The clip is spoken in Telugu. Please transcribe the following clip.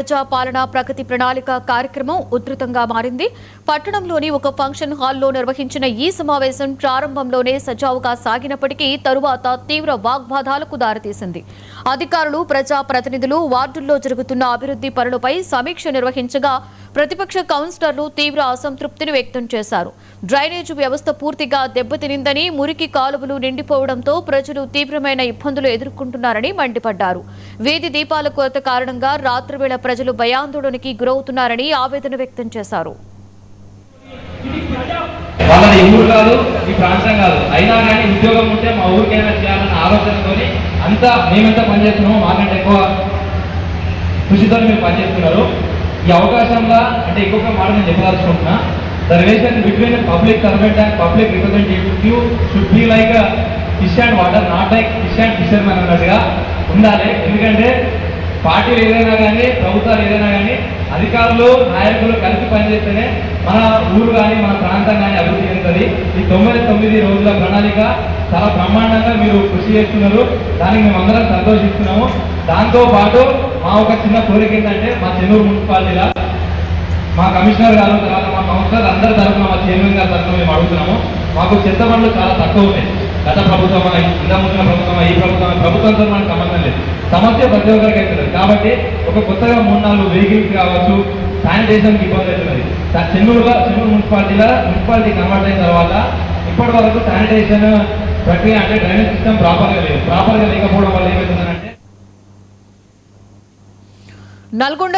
ప్రజాపాలన ప్రగతి ప్రణాళిక కార్యక్రమం ఉధృతంగా మారింది. పట్టణంలోని ఒక ఫంక్షన్ హాల్లో నిర్వహించిన ఈ సమావేశం ప్రారంభంలోనే సజావుగా సాగినప్పటికీ తరువాత తీవ్ర వాగ్వాదాలకు దారితీసింది. అధికారులు, ప్రజా ప్రతినిధులు వార్డుల్లో జరుగుతున్న అభివృద్ధి పనులపై సమీక్ష నిర్వహించగా ప్రతిపక్ష కౌన్సిలర్లు తీవ్ర అసంతృప్తిని వ్యక్తం చేశారు. డ్రైనేజ్ వ్యవస్థ పూర్తిగా దెబ్బతినిందని, మురికి కాలువలు నిండిపోవడంతో ప్రజలు తీవ్రమైన ఇబ్బందులు ఎదుర్కొంటున్నారని మండిపడ్డారు. వీధి దీపాల కొరత కారణంగా రాత్రివేళ ప్రజలు భయాందోళనకి గురవుతున్నారని ఆవేదన వ్యక్తం చేశారు. వాళ్ళది ఊరు కాదు, ఈ ప్రాంతం కాదు, అయినా కానీ ఉద్యోగం ఉంటే మా ఊరికైనా చేయాలన్న ఆలోచనతో అంతా మేమెంత పనిచేస్తున్నామో మాకంటే ఎక్కువ కృషితో మీరు పనిచేస్తున్నారు. ఈ అవకాశంలో అంటే ఇంకొక మాట నేను చెప్పదలుచుకుంటున్నా, the relation between public servant and public representative should be like fish and water, not like fish and fishermen అన్నట్టుగా ఉండాలి. ఎందుకంటే పార్టీలు ఏదైనా కానీ, ప్రభుత్వాలు ఏదైనా కానీ, అధికారులు నాయకులు కలిసి పనిచేస్తేనే మన ఊరు కానీ మన ప్రాంతం కానీ అభివృద్ధి చెందుతుంది. ఈ 99 రోజుల ప్రణాళిక చాలా బ్రహ్మాండంగా మీరు కృషి చేస్తున్నారు. దానికి మేమందరం సంతోషిస్తున్నాము. దాంతో పాటు మా ఒక చిన్న కోరిక ఏంటంటే, మా చెన్నూరు మున్సిపాలిటీలో మా కమిషనర్ గారు, తర్వాత మా కౌన్సిలర్ అందరి తరఫున, మా చైర్మన్ గారి తరఫున మేము అడుగుతున్నాము. మాకు చెత్త బండ్లు చాలా తక్కువ ఉన్నాయి. గత ప్రభుత్వం, ఇంత ముందున్న ప్రభుత్వం, ఈ ప్రభుత్వంతో మనకు సంబంధం లేదు. సమస్య ప్రతి ఒక్కరికి అవుతుంది. కాబట్టి ఒక కొత్తగా 3-4 వెహికల్స్ కావచ్చు, శానిటేషన్కి ఇబ్బంది అవుతున్నది. చెన్నూరు మున్సిపాలిటీ కన్వర్ట్ అయిన తర్వాత ఇప్పటి వరకు శానిటేషన్ ప్రక్రియ అంటే డ్రైనేజ్ సిస్టమ్ ప్రాపర్గా లేకపోవడం వల్ల ఏమవుతుందంటే నల్గొండ